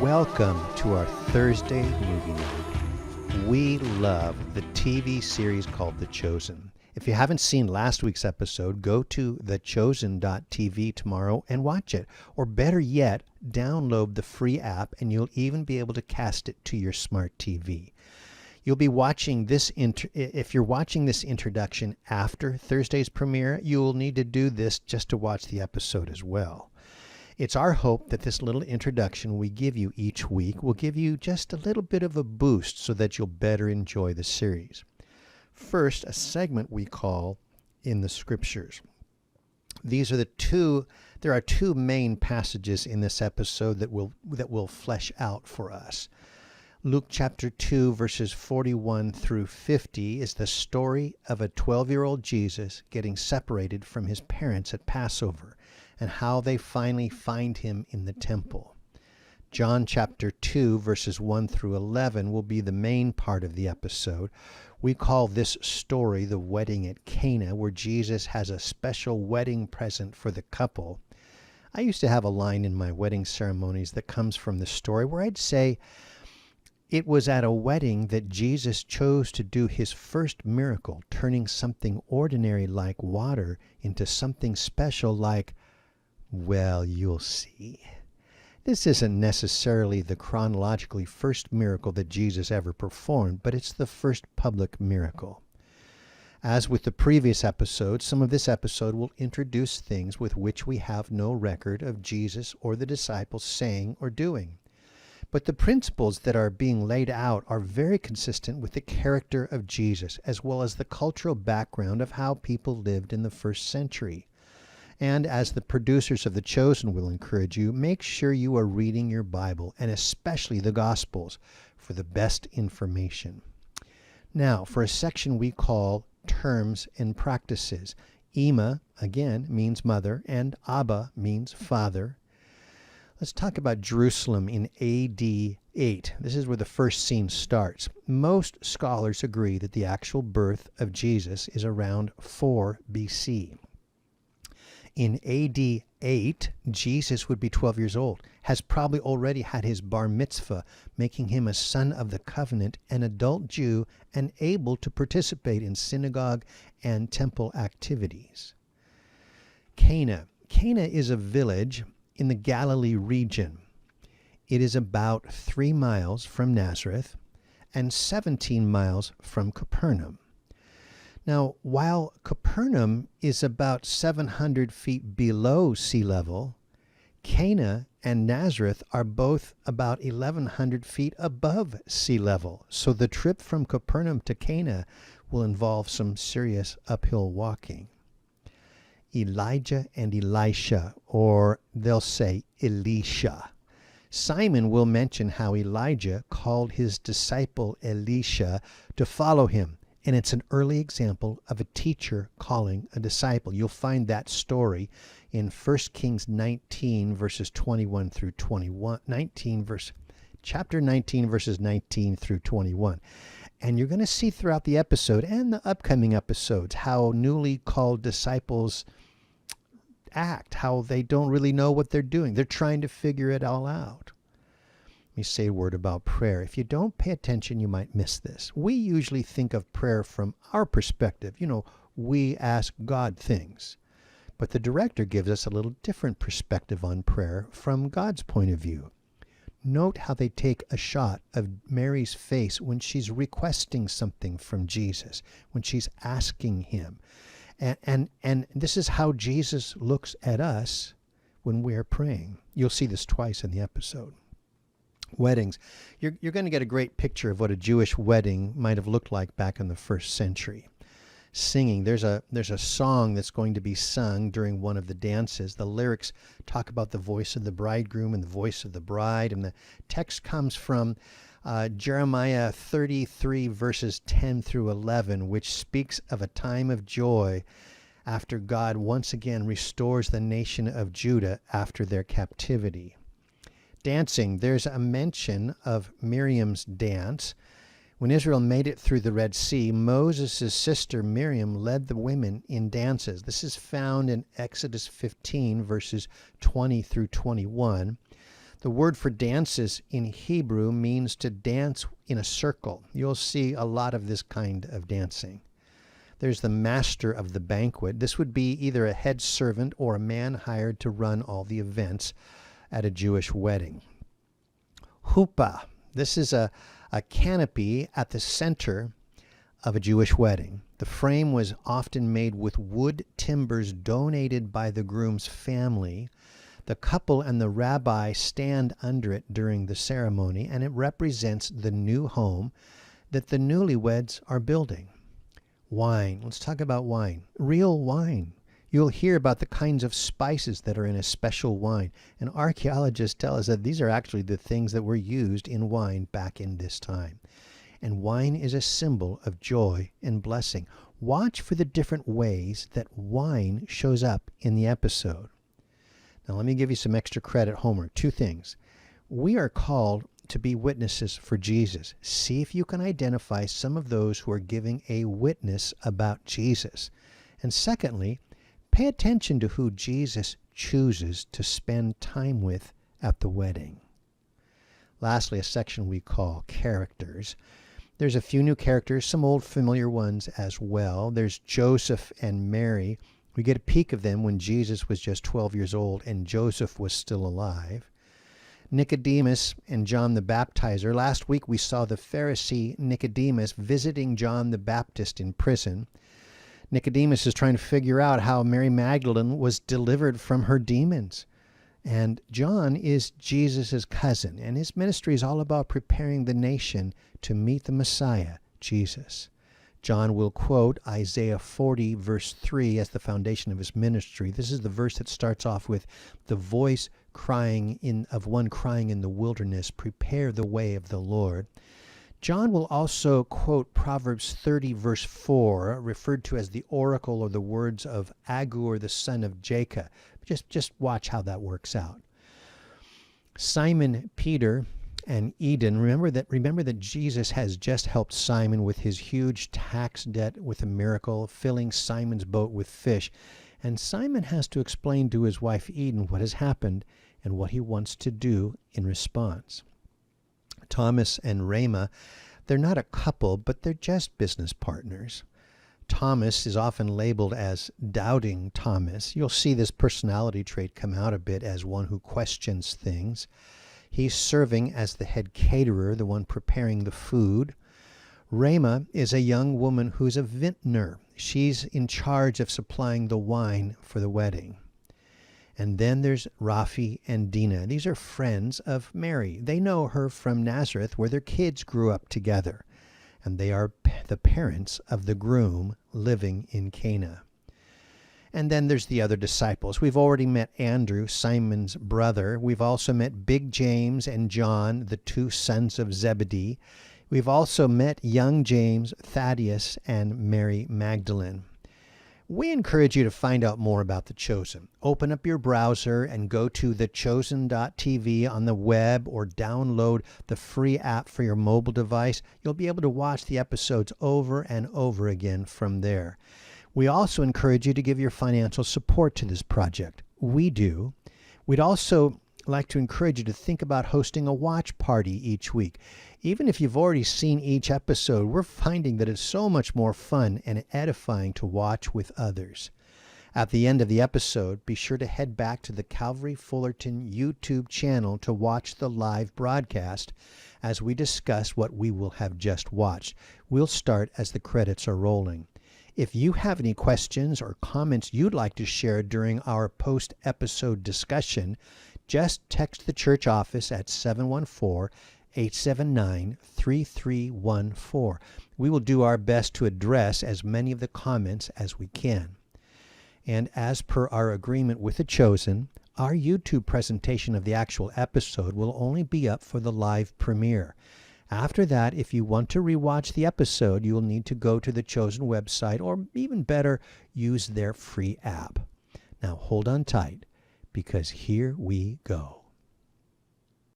Welcome to our Thursday movie night. We love the TV series called The Chosen. If you haven't seen last week's episode, go to thechosen.tv tomorrow and watch it. Or better yet, download the free app and you'll even be able to cast it to your smart TV. You'll be watching this, if you're watching this introduction after Thursday's premiere, you'll need to do this just to watch the episode as well. It's our hope that this little introduction we give you each week will give you just a little bit of a boost so that you'll better enjoy the series. First, a segment we call In the Scriptures. There are two main passages in this episode that will flesh out for us. Luke chapter 2, verses 41 through 50 is the story of a 12-year-old Jesus getting separated from his parents at Passover and how they finally find him in the temple. John chapter 2, verses 1 through 11 will be the main part of the episode. We call this story the wedding at Cana, where Jesus has a special wedding present for the couple. I used to have a line in my wedding ceremonies that comes from the story where I'd say, it was at a wedding that Jesus chose to do his first miracle, turning something ordinary like water into something special like, well, you'll see. This isn't necessarily the chronologically first miracle that Jesus ever performed, but it's the first public miracle. As with the previous episode, some of this episode will introduce things with which we have no record of Jesus or the disciples saying or doing. But the principles that are being laid out are very consistent with the character of Jesus, as well as the cultural background of how people lived in the first century. And as the producers of The Chosen will encourage you, make sure you are reading your Bible, and especially the Gospels, for the best information. Now, for a section we call Terms and Practices. Ima, again, means mother, and Abba means father. Let's talk about Jerusalem in AD 8. This is where the first scene starts. Most scholars agree that the actual birth of Jesus is around 4 BC. In AD 8, Jesus would be 12 years old, has probably already had his bar mitzvah, making him a son of the covenant, an adult Jew, and able to participate in synagogue and temple activities. Cana. Cana is a village in the Galilee region. It is about 3 miles from Nazareth and 17 miles from Capernaum. Now, while Capernaum is about 700 feet below sea level, Cana and Nazareth are both about 1,100 feet above sea level. So the trip from Capernaum to Cana will involve some serious uphill walking. Elijah and Elisha, or they'll say Elisha. Simon will mention how Elijah called his disciple Elisha to follow him. And it's an early example of a teacher calling a disciple. You'll find that story in 1 Kings 19, verses 21 through 21. Chapter 19, verses 19 through 21. And you're going to see throughout the episode and the upcoming episodes how newly called disciples act, how they don't really know what they're doing. They're trying to figure it all out. Let me say a word about prayer. If you don't pay attention, you might miss this. We usually think of prayer from our perspective. We ask God things. But the director gives us a little different perspective on prayer from God's point of view. Note how they take a shot of Mary's face when she's requesting something from Jesus, when she's asking him. And this is how Jesus looks at us when we're praying. You'll see this twice in the episode. Weddings. You're going to get a great picture of what a Jewish wedding might have looked like back in the first century. Singing. There's a song that's going to be sung during one of the dances. The lyrics talk about the voice of the bridegroom and the voice of the bride, and the text comes from Jeremiah 33 verses 10 through 11, which speaks of a time of joy after God once again restores the nation of Judah after their captivity. Dancing. There's a mention of Miriam's dance. When Israel made it through the Red Sea, Moses' sister Miriam led the women in dances. This is found in Exodus 15, verses 20 through 21. The word for dances in Hebrew means to dance in a circle. You'll see a lot of this kind of dancing. There's the master of the banquet. This would be either a head servant or a man hired to run all the events at a Jewish wedding. Huppah. This is a canopy at the center of a Jewish wedding. The frame was often made with wood timbers donated by the groom's family. The couple and the rabbi stand under it during the ceremony, and it represents the new home that the newlyweds are building. Wine. Let's talk about wine. Real wine. You'll hear about the kinds of spices that are in a special wine. And archaeologists tell us that these are actually the things that were used in wine back in this time. And wine is a symbol of joy and blessing. Watch for the different ways that wine shows up in the episode. Now let me give you some extra credit, Homer. 2 things. We are called to be witnesses for Jesus. See if you can identify some of those who are giving a witness about Jesus. And secondly, pay attention to who Jesus chooses to spend time with at the wedding. Lastly, a section we call characters. There's a few new characters, some old familiar ones as well. There's Joseph and Mary. We get a peek of them when Jesus was just 12 years old and Joseph was still alive. Nicodemus and John the Baptizer. Last week we saw the Pharisee Nicodemus visiting John the Baptist in prison. Nicodemus is trying to figure out how Mary Magdalene was delivered from her demons. And John is Jesus' cousin, and his ministry is all about preparing the nation to meet the Messiah, Jesus. John will quote Isaiah 40, verse 3 as the foundation of his ministry. This is the verse that starts off with the voice of one crying in the wilderness, prepare the way of the Lord. John will also quote Proverbs 30, verse 4, referred to as the oracle or the words of Agur, the son of Jacob. Just watch how that works out. Simon Peter and Eden, remember that Jesus has just helped Simon with his huge tax debt with a miracle, filling Simon's boat with fish. And Simon has to explain to his wife Eden what has happened and what he wants to do in response. Thomas and Rama, they're not a couple, but they're just business partners. Thomas is often labeled as doubting Thomas. You'll see this personality trait come out a bit as one who questions things. He's serving as the head caterer, the one preparing the food. Rama is a young woman who's a vintner. She's in charge of supplying the wine for the wedding. And then there's Rafi and Dina. These are friends of Mary. They know her from Nazareth, where their kids grew up together. And they are the parents of the groom living in Cana. And then there's the other disciples. We've already met Andrew, Simon's brother. We've also met Big James and John, the 2 sons of Zebedee. We've also met young James, Thaddeus, and Mary Magdalene. We encourage you to find out more about The Chosen. Open up your browser and go to thechosen.tv on the web or download the free app for your mobile device. You'll be able to watch the episodes over and over again from there. We also encourage you to give your financial support to this project. We do. We'd also like to encourage you to think about hosting a watch party each week. Even if you've already seen each episode, we're finding that it's so much more fun and edifying to watch with others. At the end of the episode, be sure to head back to the Calvary Fullerton YouTube channel to watch the live broadcast as we discuss what we will have just watched. We'll start as the credits are rolling. If you have any questions or comments you'd like to share during our post-episode discussion, just text the church office at 714-879-3314. We will do our best to address as many of the comments as we can. And as per our agreement with The Chosen, our YouTube presentation of the actual episode will only be up for the live premiere. After that, if you want to rewatch the episode, you will need to go to the Chosen website, or even better, use their free app. Now hold on tight, because here we go.